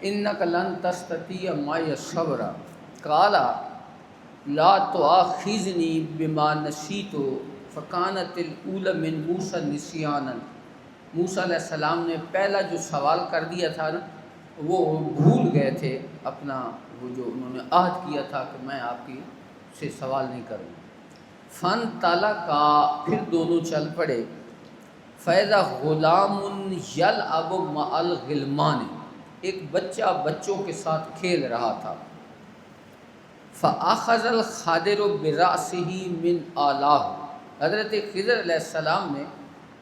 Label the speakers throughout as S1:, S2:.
S1: انک لن تستطیع معی صبر قال لا تؤاخذنی بما نسیت فکانت الاولی من موسیٰ نسیانا۔ موسیٰ علیہ السلام نے پہلا جو سوال کر دیا تھا نا، وہ بھول گئے تھے اپنا وہ جو انہوں نے عہد کیا تھا کہ میں آپ کی سے سوال نہیں کروں۔ فن تالا کا پھر دونوں چل پڑے۔ فیضا غلام یلعب مع الغلمان، ایک بچہ بچوں کے ساتھ کھیل رہا تھا۔ فاخذ الخضر برأسہ من اعلیٰ، حضرت خضر علیہ السلام نے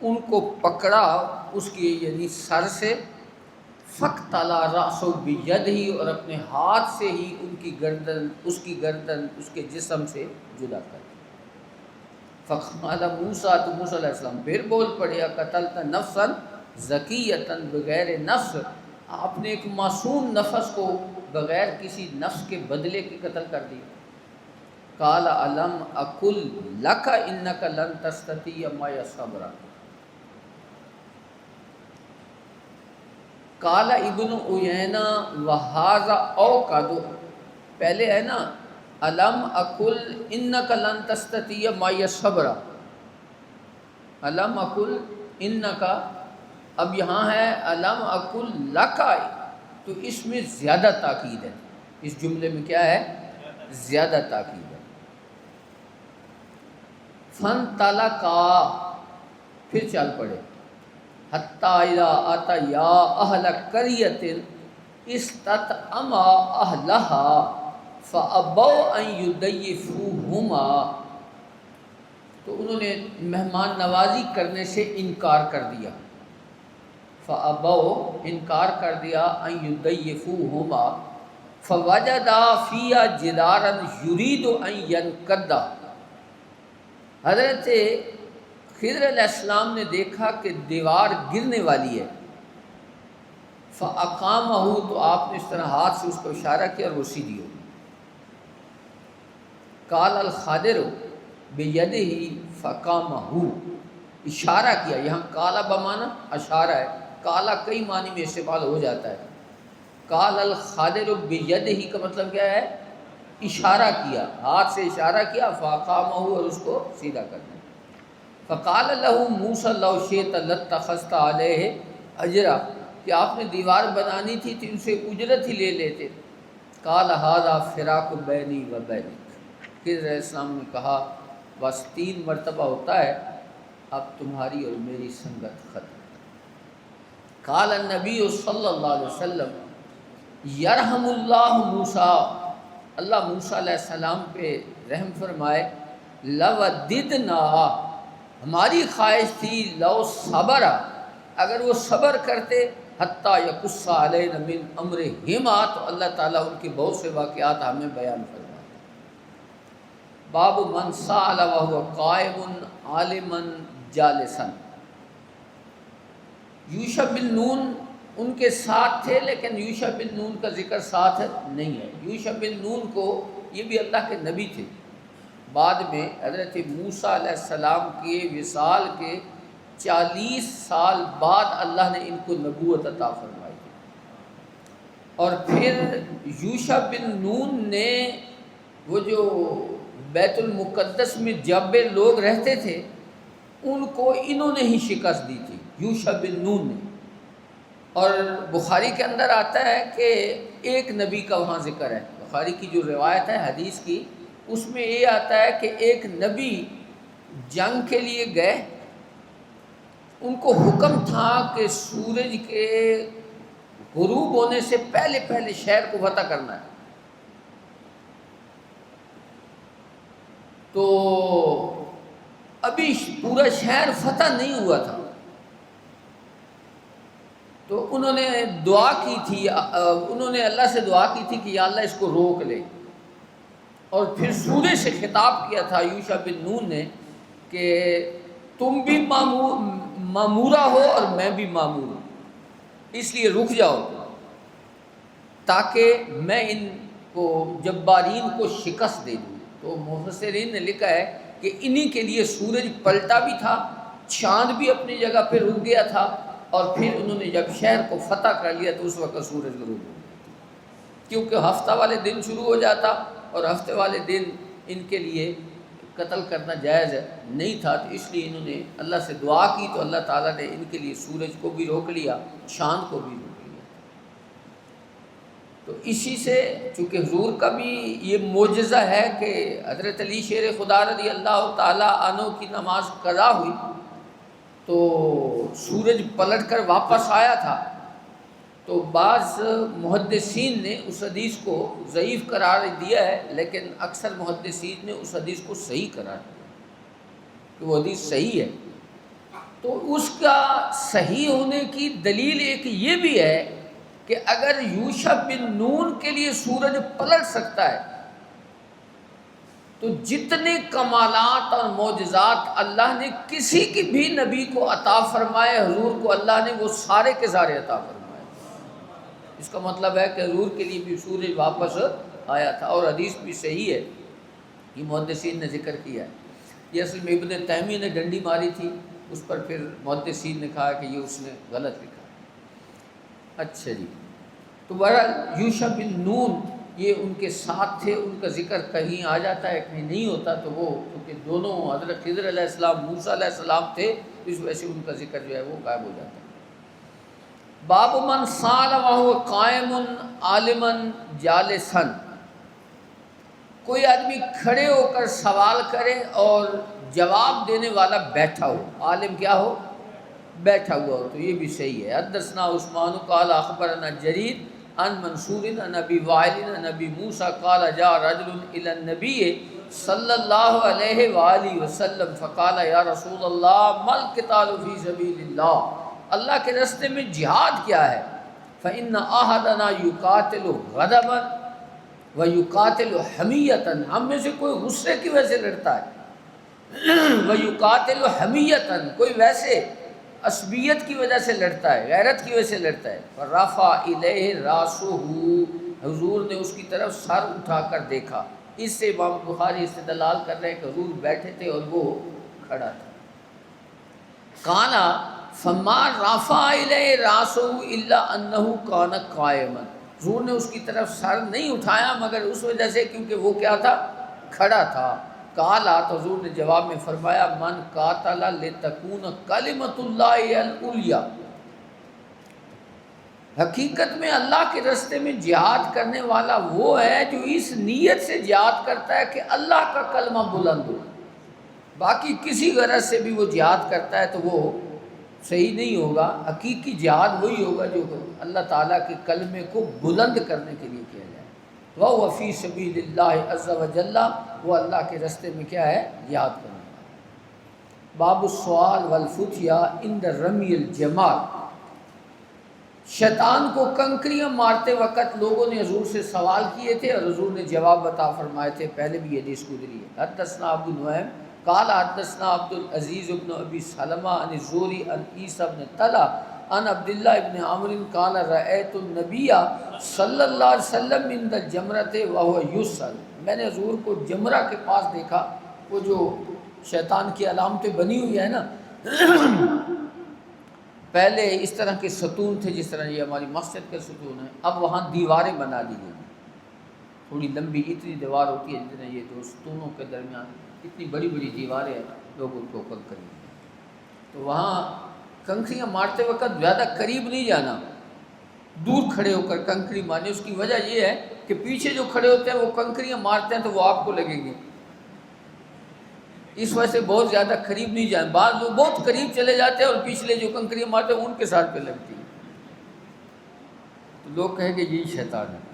S1: ان کو پکڑا اس کی یعنی سر سے، فاقتلع رأسہ بیدہ، اور اپنے ہاتھ سے ہی ان کی گردن اس کے جسم سے جدا کر دی۔ فقال موسیٰ، تو موسیٰ علیہ السلام پھر بول پڑے، قتلت نفسا زکیۃ بغیر نفس، آپ نے ایک معصوم نفس کو بغیر کسی نفس کے بدلے کے قتل کر دیا۔ قال الم اقل لک انک لن تستطیع معی صبر۔ قال ابن عیینہ وہذا اوقد، پہلے ہے نا الم اقل انک لن تستطیع معی صبر، الم اقل انک، اب یہاں ہے الم اقل لک، تو اس میں زیادہ تاکید ہے، اس جملے میں کیا ہے؟ زیادہ تاکید ہے۔ فن تالا کا پھر چل پڑے، حتی اذا اتیا اہل قریۃ استطعما اہلہا فابوا ان یضیفوہما، تو انہوں نے مہمان نوازی کرنے سے انکار کر دیا، فابوا، انکار کر دیا، ان یضیفوہما، فوجدا فیہا جدارا یرید ان ینقض، حضرت خضر علیہ السلام نے دیکھا کہ دیوار گرنے والی ہے، فاقامہ، تو آپ نے اس طرح ہاتھ سے اس کو اشارہ کیا اور وہ سیدھی ہو گئی۔ قال الخضر بیدہ فقامہ، اشارہ کیا، یہاں کالا بمانا اشارہ ہے، کالا کئی معنی میں استعمال ہو جاتا ہے۔ قال الخضر بیدہ کا مطلب کیا ہے؟ اشارہ کیا، ہاتھ سے اشارہ کیا، فاقامہ، اور اس کو سیدھا کر دیا۔ فقال له موسیٰ لو شئت لاتخذت علیہ اجرا، کہ آپ نے دیوار بنانی تھی تو ان سے اجرت ہی لے لیتے۔ قال ھذا فراق بینی و بینک، خضر علیہ السلام نے کہا بس 3 مرتبہ ہوتا ہے، اب تمہاری اور میری سنگت ختم۔ قال النبی صلی اللہ علیہ وسلم یرحم اللہ موسیٰ، اللہ موسیٰ علیہ السلام پہ رحم فرمائے، لوددنا، ہماری خواہش تھی، لو صبر، اگر وہ صبر کرتے، حتیٰ یقص علینا من امرہما، تو اللہ تعالیٰ ان کے بہت سے واقعات ہمیں بیان فرمائے۔ باب من سأل وهو قائم عالما جالسا، یوشع بن نون ان کے ساتھ تھے، لیکن یوشع بن نون کا ذکر ساتھ نہیں ہے۔ یوشع بن نون کو، یہ بھی اللہ کے نبی تھے، بعد میں حضرت موسیٰ علیہ السلام کے وصال کے 40 سال بعد اللہ نے ان کو نبوت عطا فرمائی تھی۔ اور پھر یوشع بن نون نے وہ جو بیت المقدس میں جب لوگ رہتے تھے ان کو انہوں نے ہی شکست دی تھی، یوشع بن نون نے۔ اور بخاری کے اندر آتا ہے کہ ایک نبی کا وہاں ذکر ہے، بخاری کی جو روایت ہے حدیث کی، اس میں یہ آتا ہے کہ ایک نبی جنگ کے لیے گئے، ان کو حکم تھا کہ سورج کے غروب ہونے سے پہلے پہلے شہر کو فتح کرنا ہے، تو ابھی پورا شہر فتح نہیں ہوا تھا، تو انہوں نے دعا کی تھی، انہوں نے اللہ سے دعا کی تھی کہ یا اللہ اس کو روک لے، اور پھر سورج سے خطاب کیا تھا یوشع بن نون نے کہ تم بھی مامورہ ہو اور میں بھی مامور ہوں، اس لیے رک جاؤ تاکہ میں ان کو جبارین کو شکست دے دوں۔ تو مفسرین نے لکھا ہے کہ انہی کے لیے سورج پلٹا بھی تھا، چاند بھی اپنی جگہ پہ رک گیا تھا، اور پھر انہوں نے جب شہر کو فتح کر لیا تو اس وقت سورج غروب ہو گیا۔ کیونکہ ہفتہ والے دن شروع ہو جاتا اور ہفتے والے دن ان کے لیے قتل کرنا جائز نہیں تھا، تو اس لیے انہوں نے اللہ سے دعا کی تو اللہ تعالیٰ نے ان کے لیے سورج کو بھی روک لیا، چاند کو بھی روک لیا۔ تو اسی سے چونکہ حضور کا بھی یہ معجزہ ہے کہ حضرت علی شیر خدا رضی اللہ تعالیٰ عنہ کی نماز قضا ہوئی تو سورج پلٹ کر واپس آیا تھا، تو بعض محدثین نے اس حدیث کو ضعیف قرار دیا ہے، لیکن اکثر محدثین نے اس حدیث کو صحیح قرار دیا کہ وہ حدیث صحیح ہے۔ تو اس کا صحیح ہونے کی دلیل ایک یہ بھی ہے کہ اگر یوشع بن نون کے لیے سورج پلٹ سکتا ہے تو جتنے کمالات اور معجزات اللہ نے کسی کی بھی نبی کو عطا فرمائے، حضور کو اللہ نے وہ سارے کے سارے عطا فرمائے۔ اس کا مطلب ہے کہ حضور کے لیے بھی سورج واپس آیا تھا، اور حدیث بھی صحیح ہے، یہ محدثین نے ذکر کیا ہے۔ یہ اصل میں ابن تیمیہ نے ڈنڈی ماری تھی، اس پر پھر محدثین نے کہا کہ یہ اس نے غلط لکھا۔ اچھا جی، تو بہرحال یوشع بن نون یہ ان کے ساتھ تھے، ان کا ذکر کہیں آ جاتا ہے کہیں نہیں ہوتا، تو وہ کیونکہ دونوں حضرت خضر علیہ السلام موسیٰ علیہ السلام تھے، اس وجہ سے ان کا ذکر جو ہے وہ غائب ہو جاتا ہے۔ باب من سال وهو قائم عالما جالسا، کوئی آدمی کھڑے ہو کر سوال کرے اور جواب دینے والا بیٹھا ہو، عالم کیا ہو؟ بیٹھا ہوا ہو، تو یہ بھی صحیح ہے۔ حدثنا عثمان قال اخبرنا جریر عن منصور عن ابی وائل عن ابی موسیٰ قال جاء رجل الى النبی صلی اللہ علیہ وآلہ وسلم فقال یا رسول اللہ ما القتال فی سبیل اللہ، اللہ کے راستے میں جہاد کیا ہے؟ فإن أحدنا يقاتل غضبا ويقاتل حمیۃ، ہم میں سے کوئی غصے کی وجہ سے لڑتا ہے، ويقاتل حمیۃ، کوئی ویسے عصبیت کی وجہ سے لڑتا ہے، غیرت کی وجہ سے لڑتا ہے۔ فرفع الیہ راسہ، حضور نے اس کی طرف سر اٹھا کر دیکھا۔ اس سے امام بخاری استدلال کر رہے ہیں کہ حضور بیٹھے تھے اور وہ کھڑا تھا۔ کانا فما رفع الیہ راسہ الا انہ کان قائما، حضور نے اس کی طرف سر نہیں اٹھایا مگر اس وجہ سے کیونکہ وہ کیا تھا؟ کھڑا تھا۔ قالا، تو حضور نے جواب میں فرمایا من قاتل لتکون کلمۃ اللہ العلیٰ، حقیقت میں اللہ کے راستے میں جہاد کرنے والا وہ ہے جو اس نیت سے جہاد کرتا ہے کہ اللہ کا کلمہ بلند ہو، باقی کسی غرض سے بھی وہ جہاد کرتا ہے تو وہ صحیح نہیں ہوگا۔ حقیقی جہاد وہی ہوگا جو اللہ تعالیٰ کے کلمے کو بلند کرنے کے لیے کیا جائے، وَهُوَ فِي سَبِيلِ اللَّهِ عَزَّ وَجَلَّ، وہ اللہ کے راستے میں کیا ہے؟ جہاد کرنا۔ باب السؤال والفتیا عند رمی الجمار، شیطان کو کنکریاں مارتے وقت لوگوں نے حضور سے سوال کیے تھے اور حضور نے جواب عطا فرمائے تھے، پہلے بھی یہ حدیث گزری ہے۔ حدثنا ابو نعیم قال حدثنا عبد العزیز بن ابی سلمہ عن الزہری عن عیسی بن طلحہ عن عبداللہ ابن عمرو قال رأیت النبی صلی اللہ علیہ وسلم عند الجمرۃ وهو یسأل، میں نے حضور کو جمرہ کے پاس دیکھا، وہ جو شیطان کی علامتیں بنی ہوئی ہیں نا، پہلے اس طرح کے ستون تھے جس طرح یہ ہماری مسجد کے ستون ہیں، اب وہاں دیواریں بنا دی گئی، تھوڑی لمبی اتنی دیوار ہوتی ہے جتنے یہ دو ستونوں کے درمیان اتنی بڑی بڑی دیواریں ہیں، لوگ ان کو کنکری، تو وہاں کنکریاں مارتے وقت زیادہ قریب نہیں جانا، دور کھڑے ہو کر کنکری مارنی۔ اس کی وجہ یہ ہے کہ پیچھے جو کھڑے ہوتے ہیں وہ کنکریاں مارتے ہیں تو وہ آپ کو لگیں گے، اس وجہ سے بہت زیادہ قریب نہیں جائیں۔ بعض لوگ بہت قریب چلے جاتے ہیں اور پچھلے جو کنکریاں مارتے ہیں ان کے سر پہ لگتی ہیں، تو لوگ کہیں کہ یہی شیطان ہے۔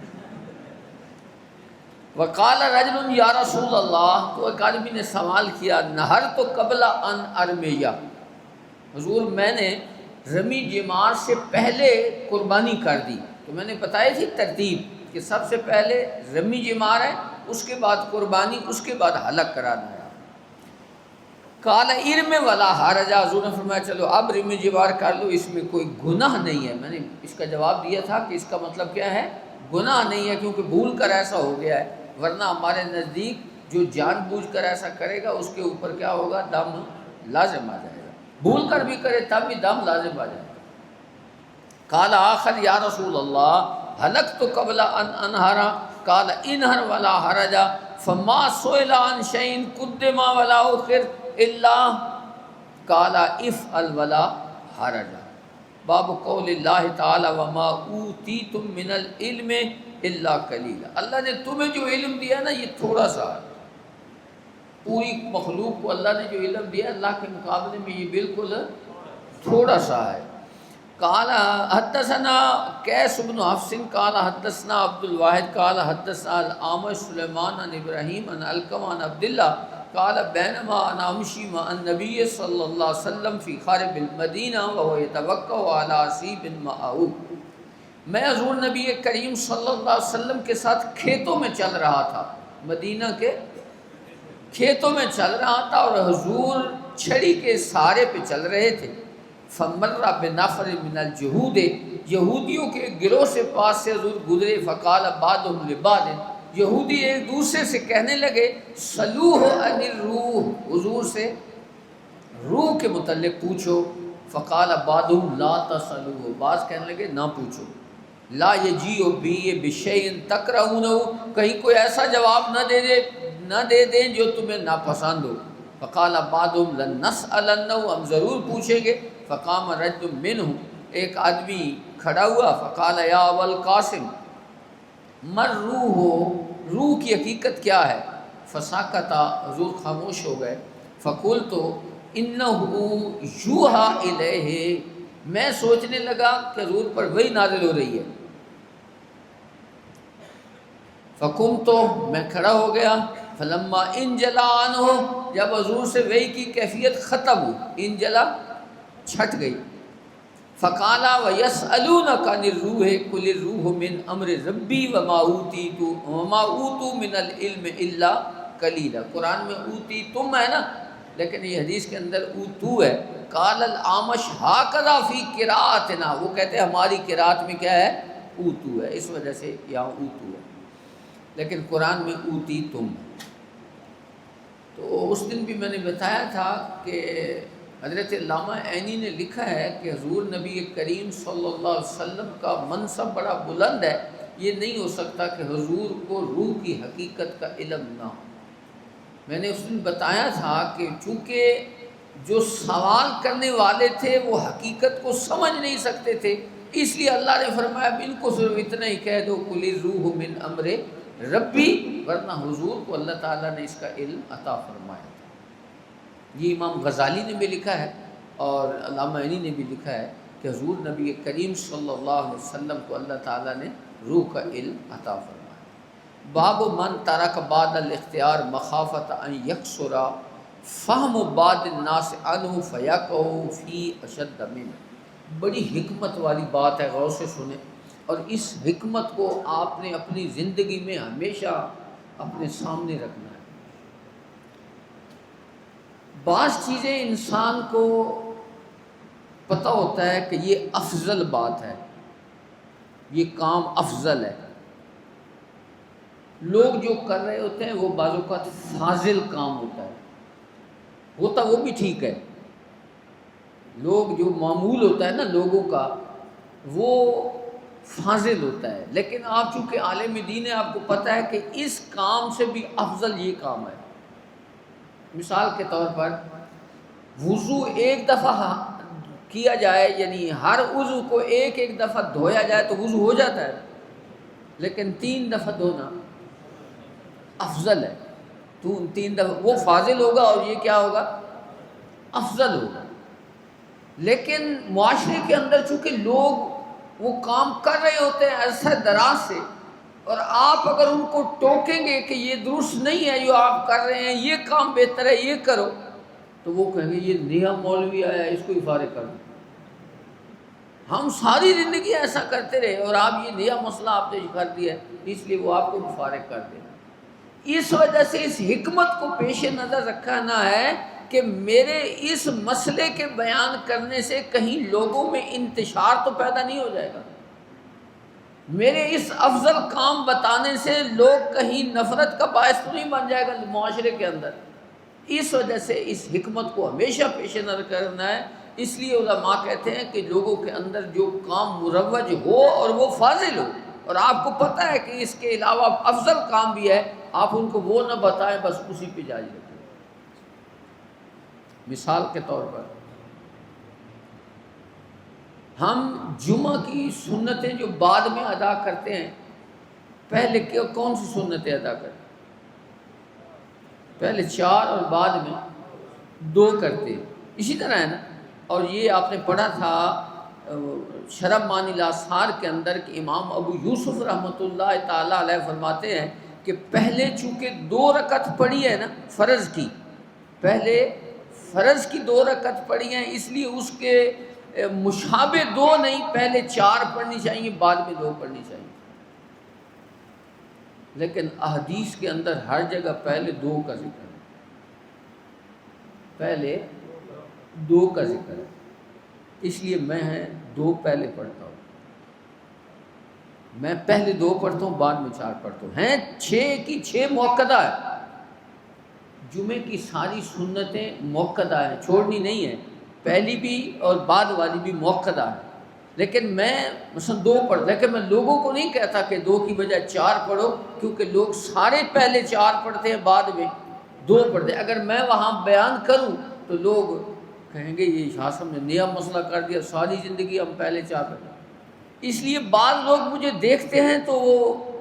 S1: وقال رجل یا رسول اللہ، تو ایک آدمی نے سوال کیا نہر تو قبل ان ارمیہ، حضور میں نے رمی جمار سے پہلے قربانی کر دی، تو میں نے بتائی تھی ترتیب کہ سب سے پہلے رمی جمار ہے، اس کے بعد قربانی، اس کے بعد حلق کرانا ہے۔ قال ارم ولا حرج، حضور نے فرمایا چلو اب رمی جمار کر لو، اس میں کوئی گناہ نہیں ہے۔ میں نے اس کا جواب دیا تھا کہ اس کا مطلب کیا ہے؟ گناہ نہیں ہے، کیونکہ بھول کر ایسا ہو گیا ہے، ورنہ ہمارے نزدیک جو جان بوجھ کر ایسا کرے گا اس کے اوپر کیا ہوگا؟ دم لازم آ جائے گا، بھول کر بھی کرے تب بھی دم لازم آ جائے گا۔ قال آخر یا رسول اللہ، ہلکت قبل ان انہرا قال انہر ولا حرج فما سئل عن شيء قدم ولا اخر الا قال افعل ولا حرج۔ باب قول اللہ تعالی وما اوتیتم من العلم الا قلیلا، اللہ نے تمہیں جو علم دیا نا یہ تھوڑا سا ہے، پوری مخلوق کو اللہ نے جو علم دیا اللہ کے مقابلے میں یہ بالکل تھوڑا سا ہے۔ قال حدثنا قیس بن حفص قال حدثنا عبد الواحد قال حدثنا الاعمش سلیمان عن ابراہیم عن علقمہ عن عبد اللہ قال بینما انا امشی مع النبی صلی اللہ علیہ وسلم فی خارب المدینہ وهو يتوقع على اسیب معه، میں حضور نبی کریم صلی اللہ علیہ وسلم کے ساتھ کھیتوں میں چل رہا تھا، مدینہ کے کھیتوں میں چل رہا تھا اور حضور چھڑی کے سہارے پہ چل رہے تھے۔ فمر بنفر من الجہود، یہودیوں کے گروہ سے پاس سے حضور گزرے، فقال بعضهم لبعض، یہودی ایک دوسرے سے کہنے لگے سلوہ عن الروح، حضور سے روح کے متعلق پوچھو، فقال بعضهم لا تسلوہ، بعض کہنے لگے نہ پوچھو، لا یجیء بی بشیء تکرہونہ، کہیں کوئی ایسا جواب نہ دے دیں جو تمہیں ناپسند ہو، فقال بعضهم لن نسألنہ، ہم ضرور پوچھیں گے، فقام رجل منہم، ایک آدمی کھڑا ہوا، فقال یا ابا القاسم مر روح، روح کی حقیقت کیا ہے؟ فساکتا، حضور خاموش ہو گئے، فقلت انہ یوحا الیہ، میں سوچنے لگا کہ حضور پر وحی نازل ہو رہی ہے، فقمت، میں کھڑا ہو گیا، فلما انجلا عنہ، جب حضور سے وحی کی کیفیت ختم ہوئی، انجلا چھٹ گئی، فقالا وَيَسْأَلُونَكَ عَنِ الرُّوحِ قُلِ الرُّوحُ مِنْ أَمْرِ رَبِّي وَمَا أُوتُوا مِنَ الْعِلْمِ إِلَّا قَلِيلًا، قرآن میں اوتیتم ہے نا، لیکن یہ حدیث کے اندر اوتو ہے۔ قال الاعمش هكذا فی قراءتنا، وہ کہتے ہیں ہماری قراءت میں کیا ہے؟ اوتو ہے، اس وجہ سے یہاں اوتو ہے، لیکن قرآن میں اوتیتم ہے۔ تو اس دن بھی میں نے بتایا تھا کہ حضرت علامہ عینی نے لکھا ہے کہ حضور نبی کریم صلی اللہ علیہ وسلم کا منصب بڑا بلند ہے، یہ نہیں ہو سکتا کہ حضور کو روح کی حقیقت کا علم نہ ہو۔ میں نے اس دن بتایا تھا کہ چونکہ جو سوال کرنے والے تھے وہ حقیقت کو سمجھ نہیں سکتے تھے، اس لیے اللہ نے فرمایا ان کو صرف اتنا ہی کہہ دو قل الروح من امر ربی، ورنہ حضور کو اللہ تعالیٰ نے اس کا علم عطا فرمایا تھا۔ یہ امام غزالی نے بھی لکھا ہے اور علامہ عینی نے بھی لکھا ہے کہ حضور نبی کریم صلی اللہ علیہ وسلم کو اللہ تعالیٰ نے روح کا علم عطا فرمایا۔ باب من ترک بعد الاختیار مخافت ان یکسر فہم بعض الناس عنہ فیقع فی اشد منہ، بڑی حکمت والی بات ہے، غور سے سنیں، اور اس حکمت کو آپ نے اپنی زندگی میں ہمیشہ اپنے سامنے رکھنا ہے۔ بعض چیزیں انسان کو پتہ ہوتا ہے کہ یہ افضل بات ہے، یہ کام افضل ہے، لوگ جو کر رہے ہوتے ہیں وہ بعض اوقات فاضل کام ہوتا وہ بھی ٹھیک ہے، لوگ جو معمول ہوتا ہے نا لوگوں کا وہ فاضل ہوتا ہے، لیکن آپ چونکہ عالم دین ہے، آپ کو پتہ ہے کہ اس کام سے بھی افضل یہ کام ہے۔ مثال کے طور پر وضو ایک دفعہ کیا جائے، یعنی ہر عضو کو ایک دفعہ دھویا جائے تو وضو ہو جاتا ہے، لیکن 3 دفعہ دھونا افضل ہے، تو 3 دفعہ وہ فاضل ہوگا اور یہ کیا ہوگا؟ افضل ہوگا۔ لیکن معاشرے کے اندر چونکہ لوگ وہ کام کر رہے ہوتے ہیں عرصہ دراز سے، اور آپ اگر ان کو ٹوکیں گے کہ یہ درست نہیں ہے جو آپ کر رہے ہیں، یہ کام بہتر ہے یہ کرو، تو وہ کہیں گے یہ نیا مولوی آیا اس کو ہی فارغ کر دو۔ ہم ساری زندگی ایسا کرتے رہے اور آپ یہ نیا مسئلہ آپ نے کر دیا ہے، اس لیے وہ آپ کو فارغ کر دینا۔ اس وجہ سے اس حکمت کو پیش نظر رکھنا ہے کہ میرے اس مسئلے کے بیان کرنے سے کہیں لوگوں میں انتشار تو پیدا نہیں ہو جائے گا، میرے اس افضل کام بتانے سے لوگ کہیں نفرت کا باعث تو نہیں بن جائے گا معاشرے کے اندر۔ اس وجہ سے اس حکمت کو ہمیشہ پیش نظر کرنا ہے۔ اس لیے علماء کہتے ہیں کہ لوگوں کے اندر جو کام مروج ہو اور وہ فاضل ہو، اور آپ کو پتہ ہے کہ اس کے علاوہ افضل کام بھی ہے، آپ ان کو وہ نہ بتائیں، بس اسی پہ جاری رکھیں۔ مثال کے طور پر ہم جمعہ کی سنتیں جو بعد میں ادا کرتے ہیں، پہلے کون سی سنتیں ادا کرتے ہیں؟ پہلے 4 اور بعد میں 2 کرتے، اسی طرح ہے نا۔ اور یہ آپ نے پڑھا تھا شرح معانی الاثار کے اندر کہ امام ابو یوسف رحمۃ اللہ تعالیٰ علیہ فرماتے ہیں کہ پہلے چونکہ 2 رکعت پڑھی ہے نا فرض کی، پہلے فرض کی 2 رکعت پڑھی ہیں، اس لیے اس کے مشابہ 2 نہیں، پہلے 4 پڑھنی چاہیے، بعد میں 2 پڑھنی چاہیے۔ لیکن احادیث کے اندر ہر جگہ پہلے 2 کا ذکر ہے، پہلے 2 کا ذکر ہے، اس لیے میں 2 پہلے پڑھتا ہوں، میں پہلے 2 پڑھتا ہوں، بعد میں 4 پڑھتا ہوں۔ ہیں 6 کی 6 موقدہ ہے، جمعے کی ساری سنتیں موقدہ ہیں، چھوڑنی نہیں ہے، پہلی بھی اور بعد والی بھی موقدہ ہے، لیکن میں مثلا 2 پڑھتا، لیکن میں لوگوں کو نہیں کہتا کہ 2 کی بجائے 4 پڑھو، کیونکہ لوگ سارے پہلے 4 پڑھتے ہیں، بعد میں 2 پڑھتے ہیں۔ اگر میں وہاں بیان کروں تو لوگ کہیں گے یہ شاہ صاحب نے نیا مسئلہ کر دیا، ساری زندگی ہم پہلے 4 پڑھتے ہیں۔ اس لیے بعض لوگ مجھے دیکھتے ہیں تو وہ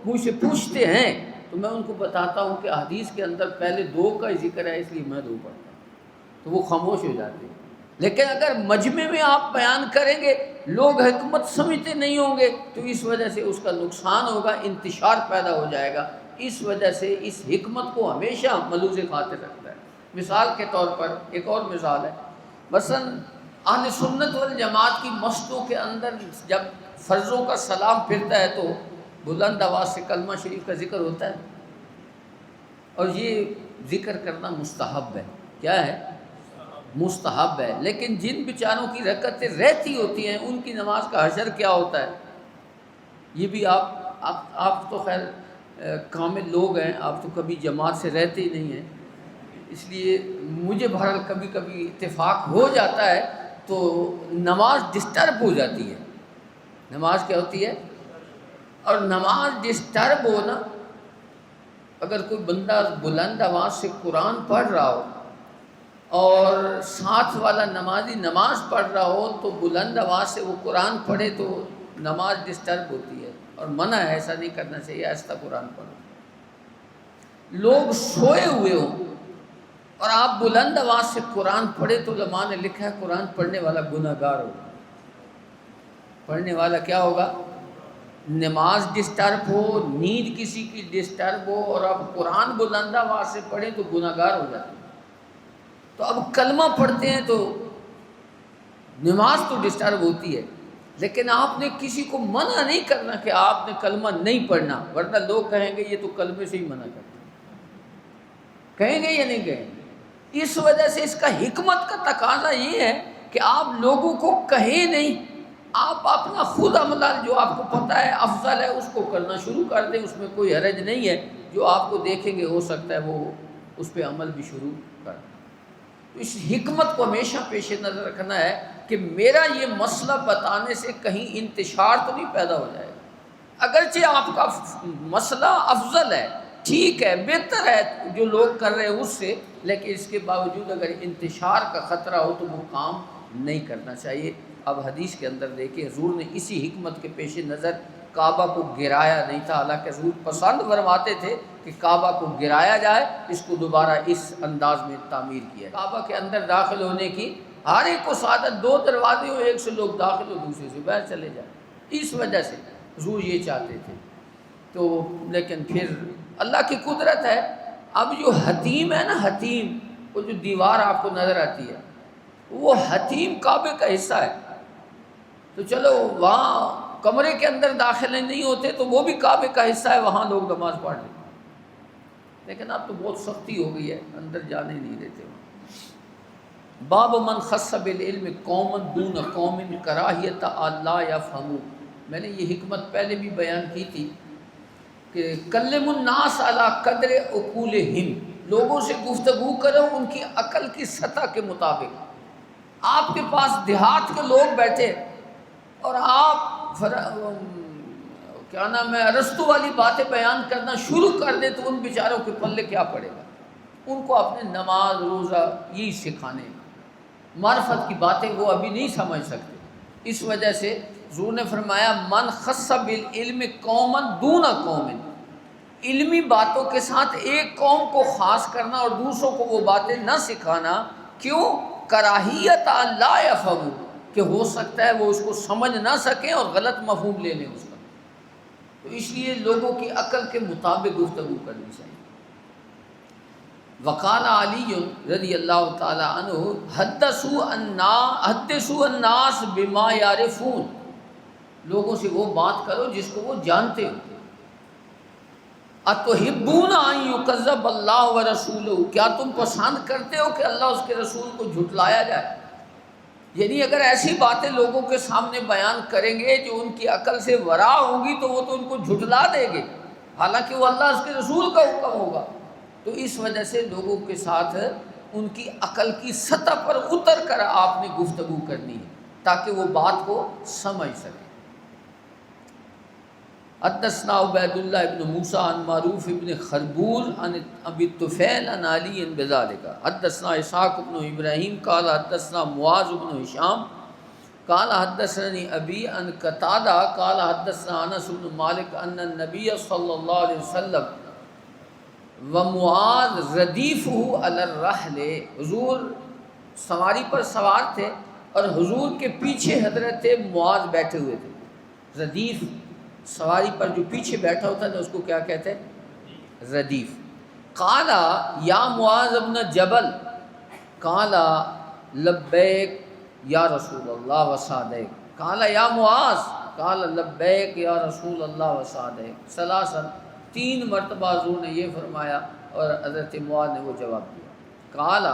S1: مجھ سے پوچھتے ہیں، تو میں ان کو بتاتا ہوں کہ حدیث کے اندر پہلے 2 کا ہی ذکر ہے، اس لیے میں 2 پڑھتا ہوں، تو وہ خاموش ہو جاتے ہیں۔ لیکن اگر مجمع میں آپ بیان کریں گے، لوگ حکمت سمجھتے نہیں ہوں گے، تو اس وجہ سے اس کا نقصان ہوگا، انتشار پیدا ہو جائے گا۔ اس وجہ سے اس حکمت کو ہمیشہ ملوز خاطر رکھتا ہے۔ مثال کے طور پر ایک اور مثال ہے، مثلا اہل سنت والجماعت کی مسجدوں کے اندر جب فرضوں کا سلام پھرتا ہے تو بلند آواز سے کلمہ شریف کا ذکر ہوتا ہے، اور یہ ذکر کرنا مستحب ہے۔ کیا ہے؟ مستحب ہے۔ لیکن جن بیچاروں کی رکعتیں رہتی ہوتی ہیں ان کی نماز کا حشر کیا ہوتا ہے؟ یہ بھی آپ تو خیر کامل لوگ ہیں، آپ تو کبھی جماعت سے رہتے ہی نہیں ہیں، اس لیے مجھے بہرحال کبھی کبھی اتفاق ہو جاتا ہے تو نماز ڈسٹرب ہو جاتی ہے۔ نماز کیا ہوتی ہے؟ اور نماز ڈسٹرب ہونا، اگر کوئی بندہ بلند آواز سے قرآن پڑھ رہا ہو اور ساتھ والا نمازی نماز پڑھ رہا ہو تو بلند آواز سے وہ قرآن پڑھے تو نماز ڈسٹرب ہوتی ہے، اور منع ہے، ایسا نہیں کرنا چاہیے، آہستہ قرآن پڑھو۔ لوگ سوئے ہوئے ہوں اور آپ بلند آواز سے قرآن پڑھے تو علماء نے لکھا ہے قرآن پڑھنے والا گناہ گار ہوگا۔ پڑھنے والا کیا ہوگا؟ نماز ڈسٹرب ہو، نیند کسی کی ڈسٹرب ہو اور آپ قرآن بلند آواز سے پڑھیں تو گناہ گار ہو جاتے ہیں۔ تو اب کلمہ پڑھتے ہیں تو نماز تو ڈسٹرب ہوتی ہے، لیکن آپ نے کسی کو منع نہیں کرنا کہ آپ نے کلمہ نہیں پڑھنا، ورنہ لوگ کہیں گے یہ تو کلمے سے ہی منع کرتے ہیں، کہیں گے یا نہیں کہیں گے؟ اس وجہ سے اس کا حکمت کا تقاضا یہ ہے کہ آپ لوگوں کو کہیں نہیں، آپ اپنا خود عمل جو آپ کو پتہ ہے افضل ہے اس کو کرنا شروع کر دیں، اس میں کوئی حرج نہیں ہے۔ جو آپ کو دیکھیں گے ہو سکتا ہے وہ اس پہ عمل بھی شروع کر دیں۔ تو اس حکمت کو ہمیشہ پیش نظر رکھنا ہے کہ میرا یہ مسئلہ بتانے سے کہیں انتشار تو نہیں پیدا ہو جائے گا۔ اگرچہ آپ کا مسئلہ افضل ہے، ٹھیک ہے، بہتر ہے جو لوگ کر رہے ہیں اس سے، لیکن اس کے باوجود اگر انتشار کا خطرہ ہو تو وہ کام نہیں کرنا چاہیے۔ اب حدیث کے اندر دیکھیں حضور نے اسی حکمت کے پیش نظر کعبہ کو گرایا نہیں تھا، حالانکہ حضور پسند فرماتے تھے کہ کعبہ کو گرایا جائے، اس کو دوبارہ اس انداز میں تعمیر کیا۔ کعبہ کے اندر داخل ہونے کی ہر ایک کو سعادت، 2 دروازے ہو، ایک سے لوگ داخل ہو دوسرے سے باہر چلے جائیں، اس وجہ سے حضور یہ چاہتے تھے۔ تو لیکن پھر اللہ کی قدرت ہے، اب جو حتیم ہے نا، حتیم، وہ جو دیوار آپ کو نظر آتی ہے وہ حتیم کعبے کا حصہ ہے، تو چلو وہاں کمرے کے اندر داخلے نہیں ہوتے تو وہ بھی کعبے کا حصہ ہے، وہاں لوگ نماز پڑھ لیتے ہیں، لیکن اب تو بہت سختی ہو گئی ہے، اندر جانے نہیں دیتے۔ باب من خص بالعلم قوما دون قوم کراہیت اللہ یفہموا، میں نے یہ حکمت پہلے بھی بیان کی تھی کہ کلم الناس علی قدر عقولہم، لوگوں سے گفتگو کرو ان کی عقل کی سطح کے مطابق۔ آپ کے پاس دیہات کے لوگ بیٹھے اور آپ کیا نام ہے ارسطو والی باتیں بیان کرنا شروع کر دے تو ان بیچاروں کے پلے کیا پڑے گا؟ ان کو اپنے نماز روزہ یہی سکھانے، معرفت کی باتیں وہ ابھی نہیں سمجھ سکتے۔ اس وجہ سے حضور نے فرمایا من خص بالعلم قوما دون قوم، علمی باتوں کے ساتھ ایک قوم کو خاص کرنا اور دوسروں کو وہ باتیں نہ سکھانا، کیوں؟ کراہیت لا یفہموا، کہ ہو سکتا ہے وہ اس کو سمجھ نہ سکیں اور غلط مفہوم لے لیں اس کا، تو اس لیے لوگوں کی عقل کے مطابق گفتگو کرنی چاہیے۔ وقال علی رضی اللہ تعالی عنہ حدثوا الناس بما یعرفون، لوگوں سے وہ بات کرو جس کو وہ جانتے ہو۔ اتحبون ان یکذب اللہ ورسولہ، کیا تم پسند کرتے ہو کہ اللہ اس کے رسول کو جھٹلایا جائے؟ یعنی اگر ایسی باتیں لوگوں کے سامنے بیان کریں گے جو ان کی عقل سے ورا ہوگی تو وہ تو ان کو جھٹلا دیں گے، حالانکہ وہ اللہ اس کے رسول کا حکم ہوگا۔ تو اس وجہ سے لوگوں کے ساتھ ان کی عقل کی سطح پر اتر کر آپ نے گفتگو کرنی ہے تاکہ وہ بات کو سمجھ سکیں۔ حدثنا عبید اللہ ابن موسیٰ عن معروف ابن خربول عن ابی الطفیل عن علی بذالک، حدثنا اسحاق ابن ابراہیم قال حدثنا معاذ ابن ہشام قال حدثني ابی عن قتادہ قال حدثنا انس بن مالک ان النبی صلی اللہ علیہ وسلم ومعاذ ردیفہ علی الرحل، حضور سواری پر سوار تھے اور حضور کے پیچھے حضرت معاذ بیٹھے ہوئے تھے۔ ردیف سواری پر جو پیچھے بیٹھا ہوتا ہے اس کو کیا کہتے ہیں؟ ردیف۔ قال یا معاذ ابن جبل قال لبیک یا رسول اللہ وسعدیک، قال یا معاذ قال لبیک یا رسول اللہ وسعدیک، ثلاثا، 3 مرتبہ حضور نے یہ فرمایا اور حضرت معاذ نے وہ جواب دیا۔ قال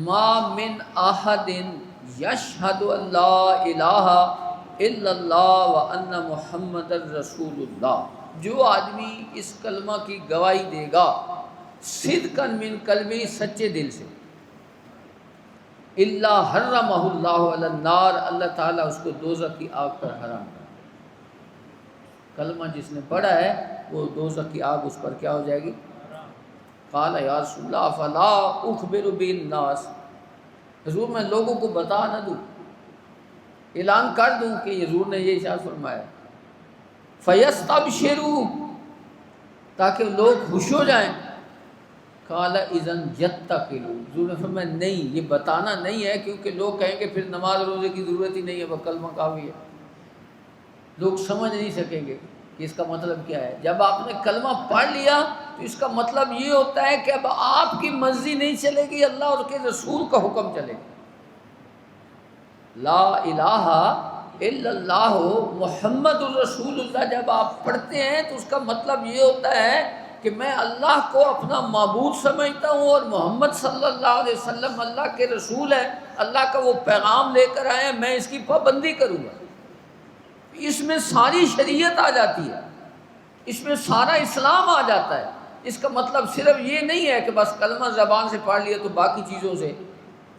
S1: ما من احد یشہد ان لا الہ الا اللہ وان محمد رسول اللہ، جو آدمی اس کلمہ کی گواہی دے گا صدقا من قلبی، سچے دل سے، الا حرمہ اللہ علی النار، اللہ تعالیٰ اس کو دوزخ کی آگ پر حرام کر، کلمہ جس نے پڑھا ہے وہ دوزخ کی آگ اس پر کیا ہو جائے گی؟ قال یا رسول اللہ فلا اخبر بالناس، حضور میں لوگوں کو بتا نہ دوں، اعلان کر دوں کہ حضور نے یہ ارشاد فرمایا، فیستبشروا، تاکہ لوگ خوش ہو جائیں۔ قال اذن یتقلوا، حضور نے فرمایا نہیں، یہ بتانا نہیں ہے کیونکہ لوگ کہیں گے پھر نماز روزے کی ضرورت ہی نہیں ہے، وہ کلمہ کافی ہے، لوگ سمجھ نہیں سکیں گے کہ اس کا مطلب کیا ہے۔ جب آپ نے کلمہ پڑھ لیا تو اس کا مطلب یہ ہوتا ہے کہ اب آپ کی مرضی نہیں چلے گی، اللہ اور اس کے رسول کا حکم چلے گا۔ لا الہ الا اللہ محمد الرسول اللہ جب آپ پڑھتے ہیں تو اس کا مطلب یہ ہوتا ہے کہ میں اللہ کو اپنا معبود سمجھتا ہوں اور محمد صلی اللہ علیہ وسلم اللہ کے رسول ہے، اللہ کا وہ پیغام لے کر آئے ہیں، میں اس کی پابندی کروں گا۔ اس میں ساری شریعت آ جاتی ہے، اس میں سارا اسلام آ جاتا ہے۔ اس کا مطلب صرف یہ نہیں ہے کہ بس کلمہ زبان سے پڑھ لیا تو باقی چیزوں سے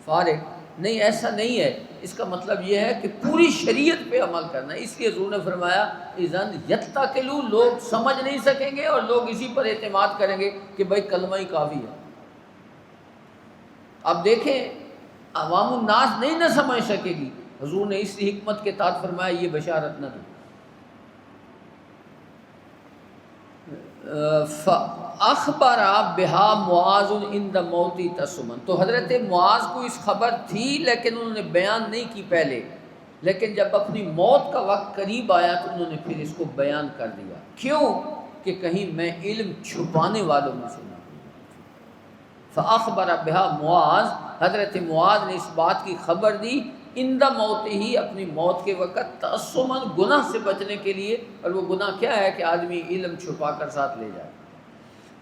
S1: فارغ، نہیں، ایسا نہیں ہے۔ اس کا مطلب یہ ہے کہ پوری شریعت پہ عمل کرنا ہے۔ اس لیے حضور نے فرمایا اذن یتقلوا، لوگ سمجھ نہیں سکیں گے اور لوگ اسی پر اعتماد کریں گے کہ بھائی کلمہ ہی کافی ہے۔ اب دیکھیں عوام الناس نہیں نہ سمجھ سکے گی، حضور نے اس حکمت کے تحت فرمایا یہ بشارت نہ دو۔ فاخبر بہا معاذ عند موت تسمن، تو حضرت معاذ کو اس خبر تھی لیکن انہوں نے بیان نہیں کی پہلے، لیکن جب اپنی موت کا وقت قریب آیا تو انہوں نے پھر اس کو بیان کر دیا۔ کیوں؟ کہ کہیں میں علم چھپانے والوں میں سے نہ ہوں۔ فاخبر بہا معاذ، حضرت معاذ نے اس بات کی خبر دی عند موت ہی، اپنی موت کے وقت، تعصماً، گناہ سے بچنے کے لیے، اور وہ گناہ کیا ہے کہ آدمی علم چھپا کر ساتھ لے جائے۔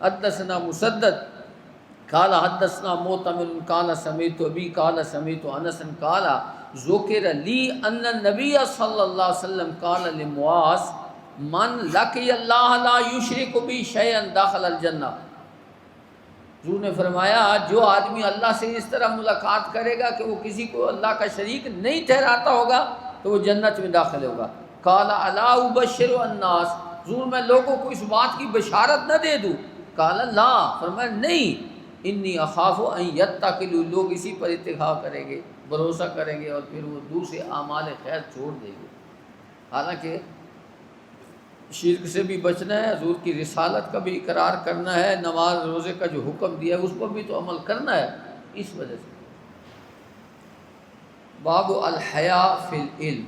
S1: حدثنا مسدد قال حدثنا معتمر قال سمعت ابي قال سمعت انس قال ذكر لي ان النبي صلى الله عليه وسلم قال لمعاذ من لقي الله لا يشرك به شيئا دخل الجنہ، حضور نے فرمایا جو آدمی اللہ سے اس طرح ملاقات کرے گا کہ وہ کسی کو اللہ کا شریک نہیں ٹھہراتا ہوگا تو وہ جنت میں داخل ہوگا۔ قال الا ابشر الناس، حضور میں لوگوں کو اس بات کی بشارت نہ دے دوں؟ قال لا، فرمایا نہیں، انی اخاف ان یتکلوا، لوگ اسی پر اتکا کریں گے، بھروسہ کریں گے اور پھر وہ دوسرے اعمال خیر چھوڑ دیں گے۔ حالانکہ شرک سے بھی بچنا ہے، حضور کی رسالت کا بھی اقرار کرنا ہے، نماز روزے کا جو حکم دیا ہے اس پر بھی تو عمل کرنا ہے، اس وجہ سے۔ باب الحیاء فی العلم،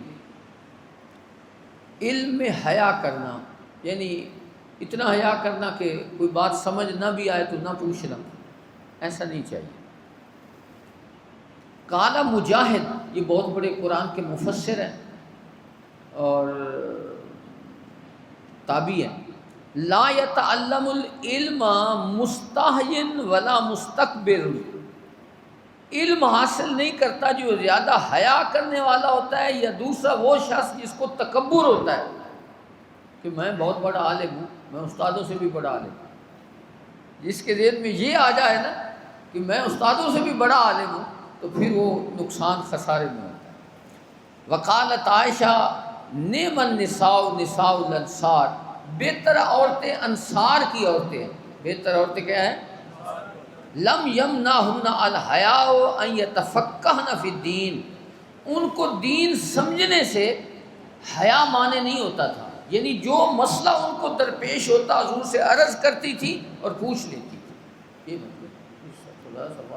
S1: علم میں حیا کرنا، یعنی اتنا حیا کرنا کہ کوئی بات سمجھ نہ بھی آئے تو نہ پوچھنا، ایسا نہیں چاہیے۔ قال مجاہد، یہ بہت بڑے قرآن کے مفسر ہیں اور تابعی ہیں، لا یتعلم العلم مستحی ولا مستکبر، علم حاصل نہیں کرتا جو زیادہ حیا کرنے والا ہوتا ہے، یا دوسرا وہ شخص جس کو تکبر ہوتا ہے کہ میں بہت بڑا عالم ہوں، میں استادوں سے بھی بڑا عالم ہوں۔ جس کے ذہن میں یہ آ جائے نا کہ میں استادوں سے بھی بڑا عالم ہوں، تو پھر وہ نقصان خسارے میں ہوتا ہے۔ وقالت عائشہ نعم النساء نساء الانصار، بہتر عورتیں انصار کی عورتیں ہیں۔ بہتر عورتیں کیا ہیں؟ لم یمنعہن الحیاء ان یتفقہن فی الدین، ان کو دین سمجھنے سے حیا مانے نہیں ہوتا تھا، یعنی جو مسئلہ ان کو درپیش ہوتا حضور سے عرض کرتی تھی اور پوچھ لیتی تھی۔ یہ مطلب